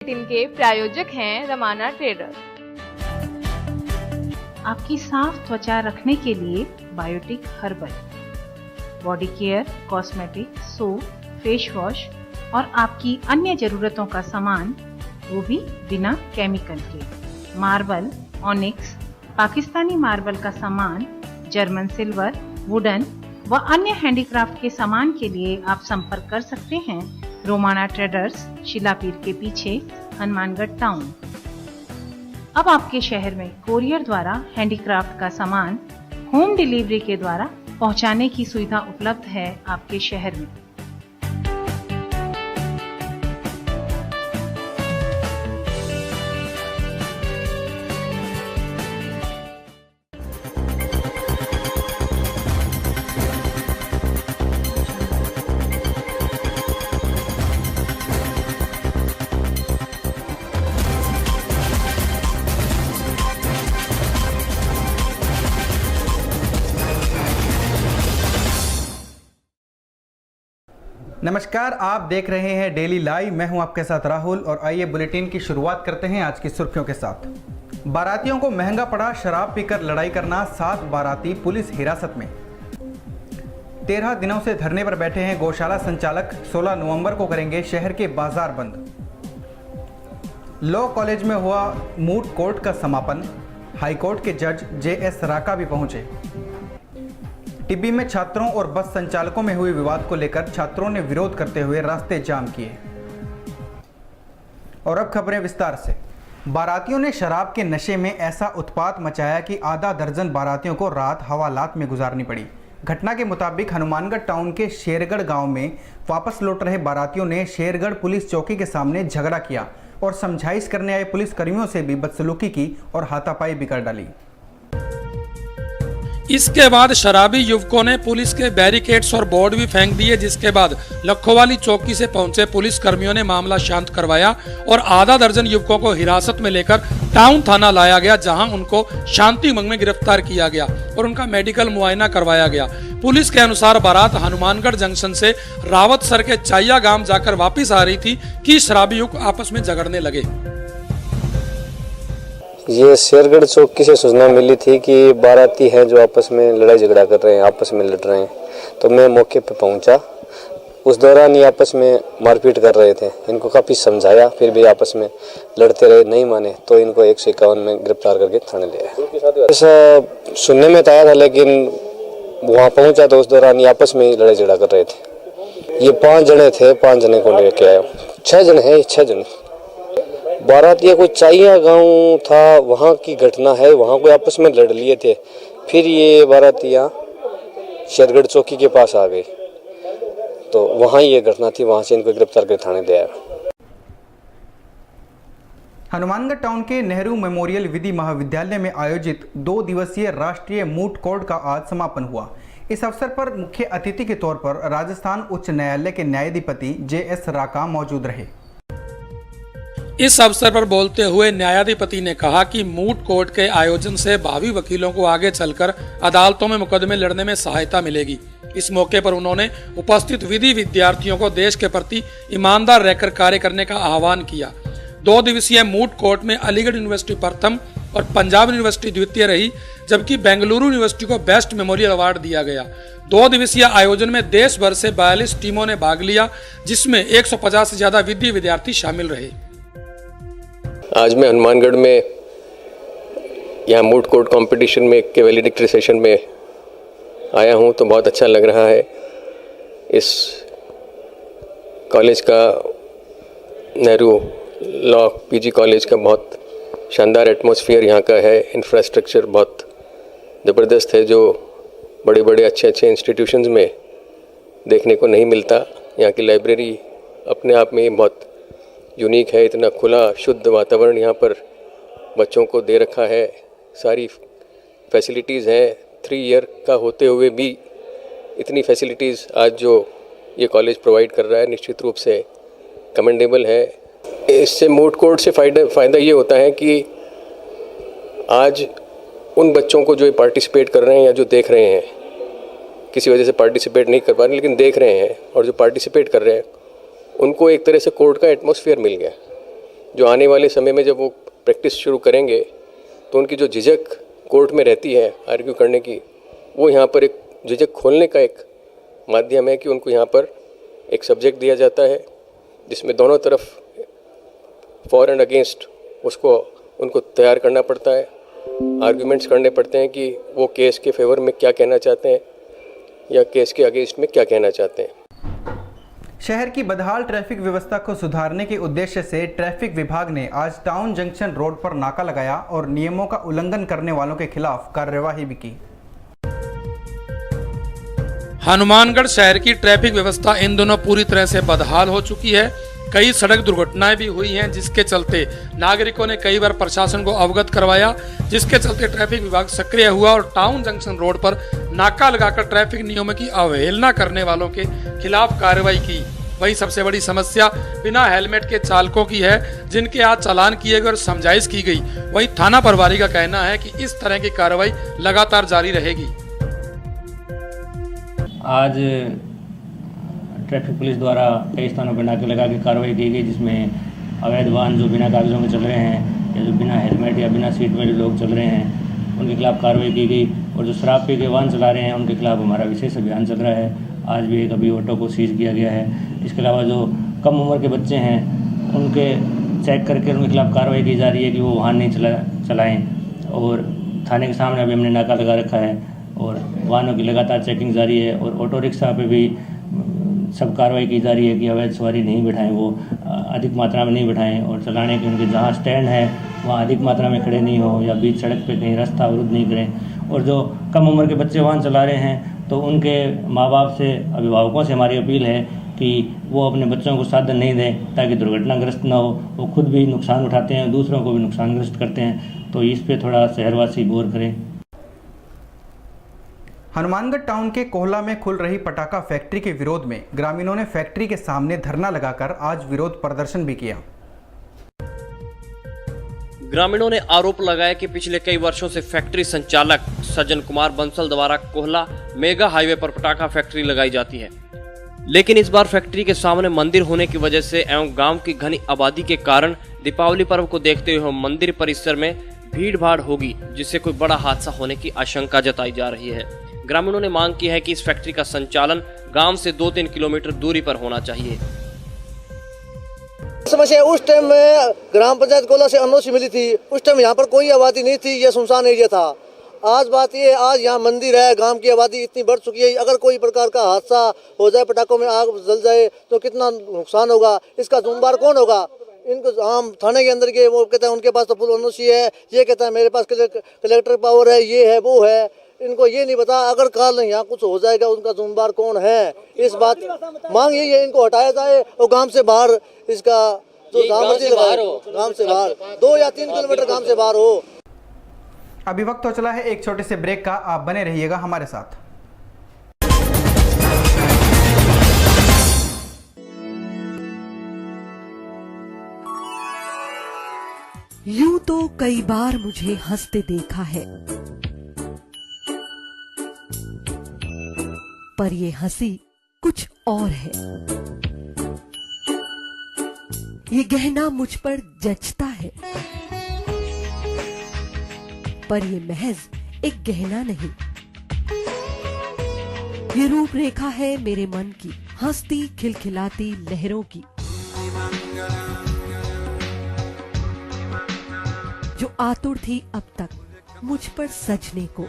इनके प्रायोजक हैं रमाना ट्रेडर्स। आपकी साफ त्वचा रखने के लिए Biotique herbal, body care, cosmetic, soap, face wash और आपकी अन्य जरूरतों का सामान, वो भी बिना केमिकल के। मार्बल, ऑनिक्स, पाकिस्तानी मार्बल का सामान, जर्मन सिल्वर, वुडन व अन्य हैंडीक्राफ्ट के सामान के लिए आप संपर्क कर सकते हैं रोमाना ट्रेडर्स, शिलापीर के पीछे, हनुमानगढ़ टाउन। अब आपके शहर में कोरियर द्वारा हैंडीक्राफ्ट का सामान होम डिलीवरी के द्वारा पहुंचाने की सुविधा उपलब्ध है आपके शहर में। नमस्कार, आप देख रहे हैं डेली लाइव। मैं हूं आपके साथ राहुल और आइए बुलेटिन की शुरुआत करते हैं आज की सुर्खियों के साथ। बारातियों को महंगा पड़ा शराब पीकर लड़ाई करना, 7 बाराती पुलिस हिरासत में। 13 दिनों से धरने पर बैठे हैं गौशाला संचालक, 16 नवंबर को करेंगे शहर के बाजार बंद। लॉ कॉलेज में हुआ मूट कोर्ट का समापन, हाईकोर्ट के जज JS राका भी पहुंचे। टिब्बी में छात्रों और बस संचालकों में हुए विवाद को लेकर छात्रों ने विरोध करते हुए रास्ते जाम किए। और अब खबरें विस्तार से। बारातियों ने शराब के नशे में ऐसा उत्पात मचाया कि आधा दर्जन बारातियों को रात हवालात में गुजारनी पड़ी। घटना के मुताबिक हनुमानगढ़ टाउन के शेरगढ़ गांव में वापस लौट रहे बारातियों ने शेरगढ़ पुलिस चौकी के सामने झगड़ा किया और समझाइश करने आए पुलिस कर्मियों से भी बदसलूकी की और हाथापाई भी कर डाली। इसके बाद शराबी युवकों ने पुलिस के बैरिकेड्स और बोर्ड भी फेंक दिए, जिसके बाद लखोवाली चौकी से पहुंचे पुलिस कर्मियों ने मामला शांत करवाया और आधा दर्जन युवकों को हिरासत में लेकर टाउन थाना लाया गया, जहां उनको शांति भंग में गिरफ्तार किया गया और उनका मेडिकल मुआयना करवाया गया। पुलिस के अनुसार बारात हनुमानगढ़ जंक्शन से रावतसर के चाइया गांव जाकर वापिस आ रही थी कि शराबी युवक आपस में झगड़ने लगे। ये शेरगढ़ चौकी से सूचना मिली थी कि बाराती हैं जो आपस में लड़ाई झगड़ा कर रहे हैं, आपस में लड़ रहे हैं। तो मैं मौके पर पहुंचा। उस दौरान ये आपस में मारपीट कर रहे थे। इनको काफ़ी समझाया, फिर भी आपस में लड़ते रहे, नहीं माने तो इनको 151 में गिरफ्तार करके थाने ले आए। ऐसा सुनने में तो आया था, लेकिन वहाँ पहुँचा तो उस दौरान ये आपस में ही लड़ाई झगड़ा कर रहे थे। ये 5 जने थे, 5 जने को लेके आए। 6 जने हैं, 6 जने। बारातिया कोई चाइया गांव था, वहाँ की घटना है। वहाँ कोई आपस में लड़ लिए थे, फिर ये बारातिया शेरगढ़ चौकी के पास आ गए, तो वहाँ ये घटना थी। वहाँ से इनको गिरफ्तार कर थाने ले आया। हनुमानगढ़ टाउन के नेहरू मेमोरियल विधि महाविद्यालय में आयोजित 2 दिवसीय राष्ट्रीय मूट कोर्ट का आज समापन हुआ। इस अवसर पर मुख्य अतिथि के तौर पर राजस्थान उच्च न्यायालय के न्यायाधिपति JS राका मौजूद रहे। इस अवसर पर बोलते हुए न्यायाधिपति ने कहा कि मूट कोर्ट के आयोजन से भावी वकीलों को आगे चलकर अदालतों में मुकदमे लड़ने में सहायता मिलेगी। इस मौके पर उन्होंने उपस्थित विधि विद्यार्थियों को देश के प्रति ईमानदार रहकर कार्य करने का आह्वान किया। 2 दिवसीय मूट कोर्ट में अलीगढ़ यूनिवर्सिटी प्रथम और पंजाब यूनिवर्सिटी द्वितीय रही, जबकि बेंगलुरु यूनिवर्सिटी को बेस्ट मेमोरियल अवार्ड दिया गया। 2 दिवसीय आयोजन में देश भर से 42 टीमों ने भाग लिया, जिसमें 150 से ज्यादा विधि विद्यार्थी शामिल रहे। आज मैं हनुमानगढ़ में यहाँ मूट कोर्ट कंपटीशन में के वैलिडिक्टरी सेशन में आया हूँ, तो बहुत अच्छा लग रहा है। इस कॉलेज का, नेहरू लॉ PG कॉलेज का बहुत शानदार एटमॉस्फेयर यहाँ का है। इंफ्रास्ट्रक्चर बहुत ज़बरदस्त है, जो बड़े बड़े अच्छे इंस्टीट्यूशंस में देखने को नहीं मिलता। यहाँ की लाइब्रेरी अपने आप में बहुत यूनिक है। इतना खुला शुद्ध वातावरण यहाँ पर बच्चों को दे रखा है। सारी फैसिलिटीज़ हैं। 3 ईयर का होते हुए भी इतनी फैसिलिटीज़ आज जो ये कॉलेज प्रोवाइड कर रहा है, निश्चित रूप से कमेंडेबल है। इससे मूट कोर्ट से फ़ायदा ये होता है कि आज उन बच्चों को जो पार्टिसिपेट कर रहे हैं या जो देख रहे हैं, किसी वजह से पार्टिसिपेट नहीं कर पा रहे लेकिन देख रहे हैं, और जो पार्टिसिपेट कर रहे हैं उनको एक तरह से कोर्ट का एटमॉस्फेयर मिल गया। जो आने वाले समय में जब वो प्रैक्टिस शुरू करेंगे तो उनकी जो झिझक कोर्ट में रहती है आर्ग्यू करने की, वो यहाँ पर एक झिझक खोलने का एक माध्यम है कि उनको यहाँ पर एक सब्जेक्ट दिया जाता है जिसमें दोनों तरफ फॉर एंड अगेंस्ट उनको तैयार करना पड़ता है, आर्ग्यूमेंट्स करने पड़ते हैं कि वो केस के फेवर में क्या कहना चाहते हैं या केस के अगेंस्ट में क्या कहना चाहते हैं। शहर की बदहाल ट्रैफिक व्यवस्था को सुधारने के उद्देश्य से ट्रैफिक विभाग ने आज टाउन जंक्शन रोड पर नाका लगाया और नियमों का उल्लंघन करने वालों के खिलाफ कार्यवाही भी की। हनुमानगढ़ शहर की ट्रैफिक व्यवस्था इन दिनों पूरी तरह से बदहाल हो चुकी है। कई सड़क दुर्घटनाएं भी हुई हैं, जिसके चलते नागरिकों ने कई बार प्रशासन को अवगत करवाया, जिसके चलते ट्रैफिक विभाग सक्रिय हुआ और टाउन जंक्शन रोड पर नाका लगाकर ट्रैफिक नियमों की अवहेलना करने वालों के खिलाफ कार्रवाई की। वही सबसे बड़ी समस्या बिना हेलमेट के चालकों की है, जिनके आज चालान किए गए और समझाइश की गई। वही थाना प्रभारी का कहना है कि इस तरह की कार्रवाई लगातार जारी रहेगी। आज ट्रैफिक पुलिस द्वारा कई स्थानों पर नाके लगा के कार्रवाई की गई, जिसमें अवैध वाहन जो बिना कागजों के चल रहे हैं या जो बिना हेलमेट या बिना सीट बेल्ट लोग चल रहे हैं उनके खिलाफ कार्रवाई की गई, और जो शराब पी के वाहन चला रहे हैं उनके खिलाफ हमारा विशेष अभियान चल रहा है। आज भी एक अभी ऑटो को सीज किया गया है। इसके अलावा जो कम उम्र के बच्चे हैं उनके चेक करके उनके खिलाफ कार्रवाई की जा रही है कि वो वाहन नहीं चलाएँ, और थाने के सामने अभी हमने नाका लगा रखा है और वाहनों की लगातार चेकिंग जारी है। और ऑटो रिक्शा पे भी सब कार्रवाई की जा रही है कि अवैध सवारी नहीं बिठाएं, वो अधिक मात्रा में नहीं बिठाएं, और चलाने के उनके जहाँ स्टैंड है वहाँ अधिक मात्रा में खड़े नहीं हो या बीच सड़क पे कहीं रास्ता अवरुद्ध नहीं करें। और जो कम उम्र के बच्चे वाहन चला रहे हैं तो उनके माँ बाप से, अभिभावकों से हमारी अपील है कि वो अपने बच्चों को साधन नहीं दें ताकि दुर्घटनाग्रस्त ना हो। वो खुद भी नुकसान उठाते हैं, दूसरों को भी नुकसानग्रस्त करते हैं, तो इस पर थोड़ा शहरवासी गौर करें। हनुमानगढ़ टाउन के कोहला में खुल रही पटाखा फैक्ट्री के विरोध में ग्रामीणों ने फैक्ट्री के सामने धरना लगाकर आज विरोध प्रदर्शन भी किया। ग्रामीणों ने आरोप लगाया कि पिछले कई वर्षों से फैक्ट्री संचालक सज्जन कुमार बंसल द्वारा कोहला मेगा हाईवे पर पटाखा फैक्ट्री लगाई जाती है, लेकिन इस बार फैक्ट्री के सामने मंदिर होने की वजह से एवं गांव की घनी आबादी के कारण दीपावली पर्व को देखते हुए मंदिर परिसर में भीड़ भाड़ होगी, जिससे कोई बड़ा हादसा होने की आशंका जताई जा रही है। ग्रामीणों ने मांग की है कि इस फैक्ट्री का संचालन गांव से 2-3 किलोमीटर दूरी पर होना चाहिए। समस्या उस टाइम में ग्राम पंचायत कोला से एनओसी मिली थी, उस टाइम यहाँ पर कोई आबादी नहीं थी, ये सुनसान एरिया था। आज बात ये, आज यहाँ मंदिर है, गांव की आबादी इतनी बढ़ चुकी है, अगर कोई प्रकार का हादसा हो जाए, पटाखों में आग जल जाए तो कितना नुकसान होगा, इसका जिम्मेदार कौन होगा? इनको हम थाने के अंदर के, वो कहते हैं उनके पास तो फुल एनओसी है, ये कहता है मेरे पास कलेक्टर पावर है, ये है वो है, इनको ये नहीं पता अगर कल यहाँ कुछ हो जाएगा उनका जिम्मेदार कौन है। इस बात मांग यही है, इनको हटाया जाए और गांव से बाहर इसका जो गांव से बाहर 2 या 3 किलोमीटर गांव से बाहर हो। अभी वक्त हो चला है एक छोटे से ब्रेक का, आप बने रहिएगा हमारे साथ। यूं तो कई बार मुझे हंसते देखा है, पर ये हंसी कुछ और है। ये गहना मुझ पर जचता है, पर ये महज एक गहना नहीं, ये रूपरेखा है मेरे मन की, हंसती खिलखिलाती लहरों की, जो आतुर थी अब तक मुझ पर सजने को।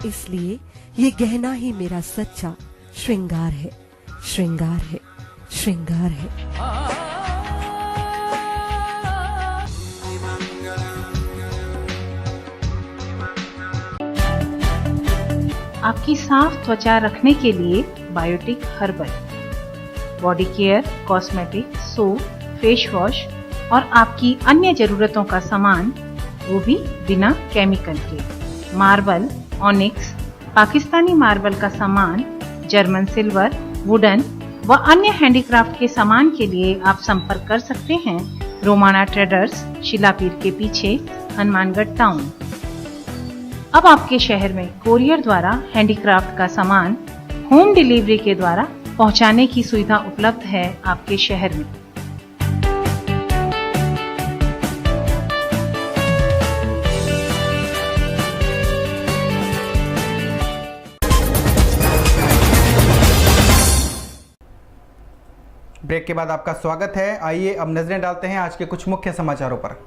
इसलिए ये गहना ही मेरा सच्चा श्रृंगार है, श्रृंगार है, श्रृंगार है। आपकी साफ त्वचा रखने के लिए Biotique herbal, body care, cosmetic, soap, face wash और आपकी अन्य जरूरतों का सामान, वो भी बिना केमिकल के। मार्बल, ऑनिक्स, पाकिस्तानी मार्बल का सामान, जर्मन सिल्वर, वुडन व अन्य हैंडीक्राफ्ट के सामान के लिए आप संपर्क कर सकते हैं रोमाना ट्रेडर्स, शिलापीर के पीछे, हनुमानगढ़ टाउन। अब आपके शहर में कोरियर द्वारा हैंडीक्राफ्ट का सामान होम डिलीवरी के द्वारा पहुंचाने की सुविधा उपलब्ध है आपके शहर में। ब्रेक के बाद आपका स्वागत है। आइए अब नजरें डालते हैं आज के कुछ मुख्य समाचारों पर।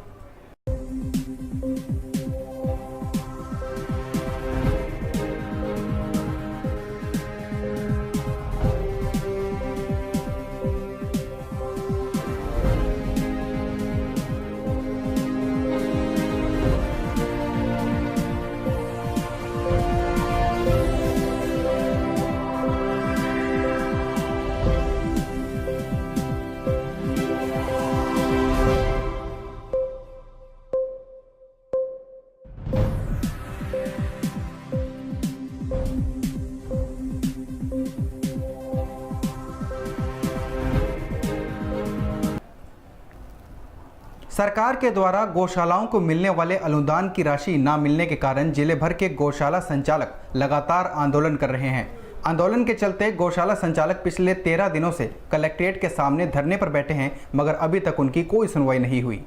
सरकार के द्वारा गौशालाओं को मिलने वाले अनुदान की राशि न मिलने के कारण जिले भर के गौशाला संचालक लगातार आंदोलन कर रहे हैं। आंदोलन के चलते गौशाला संचालक पिछले 13 दिनों से कलेक्ट्रेट के सामने धरने पर बैठे हैं, मगर अभी तक उनकी कोई सुनवाई नहीं हुई।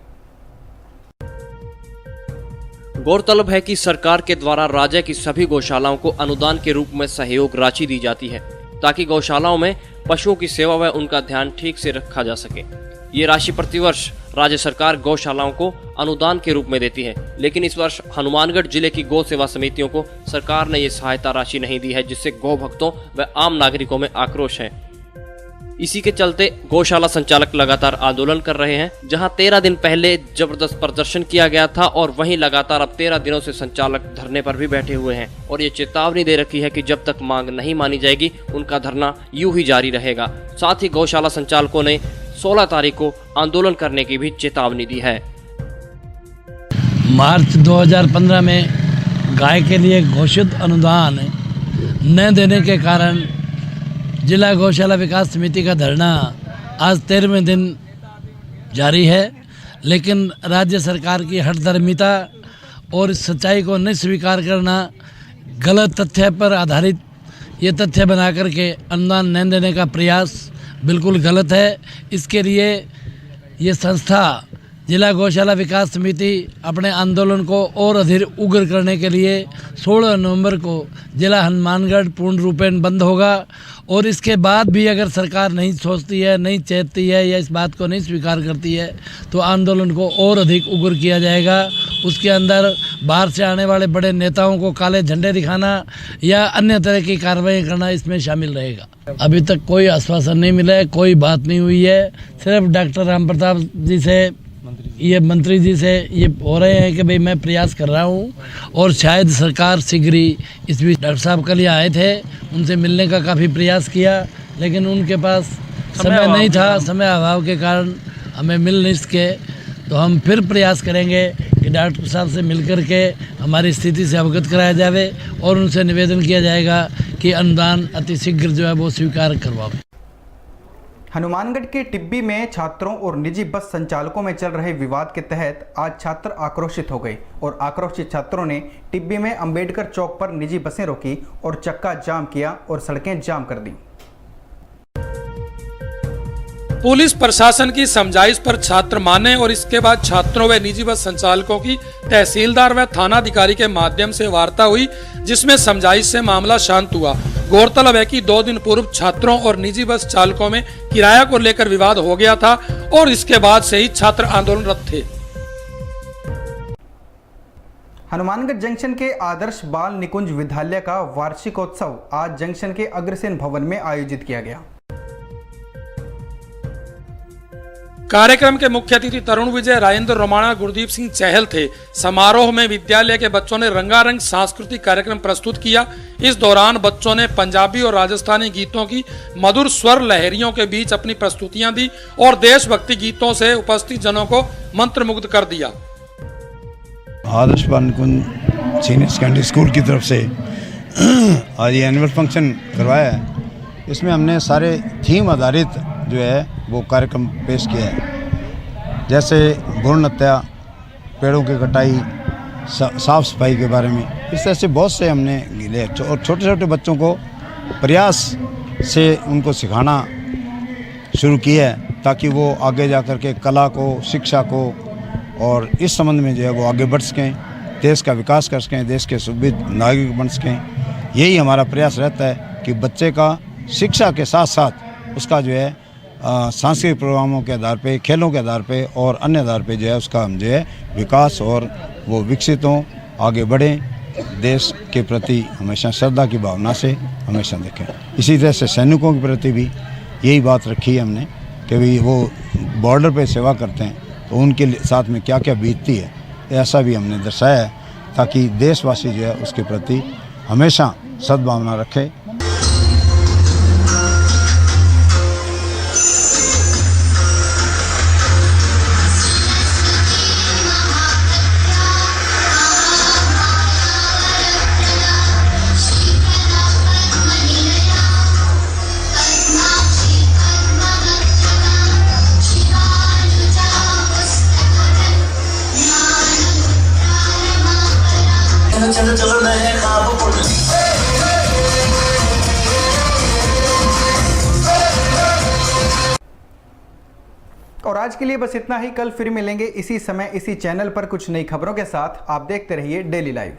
गौरतलब है कि सरकार के द्वारा राज्य की सभी गौशालाओं को अनुदान के रूप में सहयोग राशि दी जाती है ताकि गौशालाओं में पशुओं की सेवा व उनका ध्यान ठीक से रखा जा सके। ये राशि प्रतिवर्ष राज्य सरकार गौशालाओं को अनुदान के रूप में देती है, लेकिन इस वर्ष हनुमानगढ़ जिले की गौ सेवा समितियों को सरकार ने ये सहायता राशि नहीं दी है, जिससे गौ भक्तों व आम नागरिकों में आक्रोश है। इसी के चलते गौशाला संचालक लगातार आंदोलन कर रहे हैं। जहां 13 दिन पहले जबरदस्त प्रदर्शन किया गया था और वहीं लगातार अब 13 दिनों से संचालक धरने पर भी बैठे हुए हैं और ये चेतावनी दे रखी है कि जब तक मांग नहीं मानी जाएगी उनका धरना यूं ही जारी रहेगा। साथ ही गौशाला संचालकों ने 16 तारीख को आंदोलन करने की भी चेतावनी दी है। मार्च 2015 में गाय के लिए घोषित अनुदान न देने के कारण जिला गौशाला विकास समिति का धरना आज 13वें दिन जारी है, लेकिन राज्य सरकार की हठधर्मिता और इस सच्चाई को नहीं स्वीकार करना, गलत तथ्य पर आधारित ये तथ्य बना करके अनुदान न देने का प्रयास बिल्कुल गलत है। इसके लिए ये संस्था जिला गौशाला विकास समिति अपने आंदोलन को और अधिक उग्र करने के लिए 16 नवंबर को जिला हनुमानगढ़ पूर्ण रूपेण बंद होगा और इसके बाद भी अगर सरकार नहीं सोचती है, नहीं चेतती है या इस बात को नहीं स्वीकार करती है तो आंदोलन को और अधिक उग्र किया जाएगा। उसके अंदर बाहर से आने वाले बड़े नेताओं को काले झंडे दिखाना या अन्य तरह की कार्रवाई करना इसमें शामिल रहेगा। अभी तक कोई आश्वासन नहीं मिला है, कोई बात नहीं हुई है। सिर्फ डॉक्टर राम प्रताप जी से, ये मंत्री जी से ये हो रहे हैं कि भाई मैं प्रयास कर रहा हूँ और शायद सरकार शीघ्र ही इस बीच डॉक्टर साहब कल यहाँ आए थे, उनसे मिलने का काफ़ी प्रयास किया, लेकिन उनके पास समय नहीं था। समय अभाव के कारण हमें मिल नहीं सके, तो हम फिर प्रयास करेंगे कि डॉक्टर साहब से मिलकर के हमारी स्थिति से अवगत कराया जाए और उनसे निवेदन किया जाएगा कि अनुदान अतिशीघ्र जो है वो स्वीकार करवाओ। हनुमानगढ़ के टिब्बी में छात्रों और निजी बस संचालकों में चल रहे विवाद के तहत आज छात्र आक्रोशित हो गए और आक्रोशित छात्रों ने टिब्बी में अंबेडकर चौक पर निजी बसें रोकी और चक्का जाम किया और सड़कें जाम कर दी। पुलिस प्रशासन की समझाइश पर छात्र माने और इसके बाद छात्रों व निजी बस संचालकों की तहसीलदार व थानाधिकारी के माध्यम से वार्ता हुई, जिसमें समझाइश से मामला शांत हुआ। गौरतलब है कि 2 दिन पूर्व छात्रों और निजी बस चालकों में किराया को लेकर विवाद हो गया था और इसके बाद से ही छात्र आंदोलनरत थे। हनुमानगढ़ जंक्शन के आदर्श बाल निकुंज विद्यालय का वार्षिकोत्सव आज जंक्शन के अग्रसेन भवन में आयोजित किया गया। कार्यक्रम के मुख्य अतिथि तरुण विजय, राजेंद्र रोमाणा, गुरदीप सिंह चहल थे। समारोह में विद्यालय के बच्चों ने रंगारंग सांस्कृतिक कार्यक्रम प्रस्तुत किया। इस दौरान बच्चों ने पंजाबी और राजस्थानी गीतों की मधुर स्वर लहरियों के बीच अपनी प्रस्तुतियां दी और देशभक्ति गीतों से उपस्थित जनों को मंत्रमुग्ध कर दिया। आदर्श बाल निकुंज सीनियर सेकेंडरी स्कूल की तरफ से आज ये एनुअल फंक्शन करवाया है। इसमें हमने सारे थीम आधारित जो है वो कार्यक्रम पेश किया है, जैसे भ्रूण हत्या, पेड़ों की कटाई, साफ सफाई के बारे में। इस तरह से बहुत से हमने लिए और छोटे छोटे बच्चों को प्रयास से उनको सिखाना शुरू किया है ताकि वो आगे जा कर के कला को, शिक्षा को और इस संबंध में जो है वो आगे बढ़ सकें, देश का विकास कर सकें, देश के सुविध नागरिक बन सकें। यही हमारा प्रयास रहता है कि बच्चे का शिक्षा के साथ साथ उसका जो है सांस्कृतिक प्रोग्रामों के आधार पे, खेलों के आधार पे और अन्य आधार पे जो है उसका हम जो है विकास और वो विकसित हों, आगे बढ़ें, देश के प्रति हमेशा श्रद्धा की भावना से हमेशा देखें। इसी तरह से सैनिकों के प्रति भी यही बात रखी है हमने कि भाई वो बॉर्डर पे सेवा करते हैं तो उनके साथ में क्या क्या बीतती है, ऐसा भी हमने दर्शाया है ताकि देशवासी जो है उसके प्रति हमेशा सद्भावना रखे। और आज के लिए बस इतना ही। कल फिर मिलेंगे इसी समय इसी चैनल पर कुछ नई खबरों के साथ। आप देखते रहिए डेली लाइव।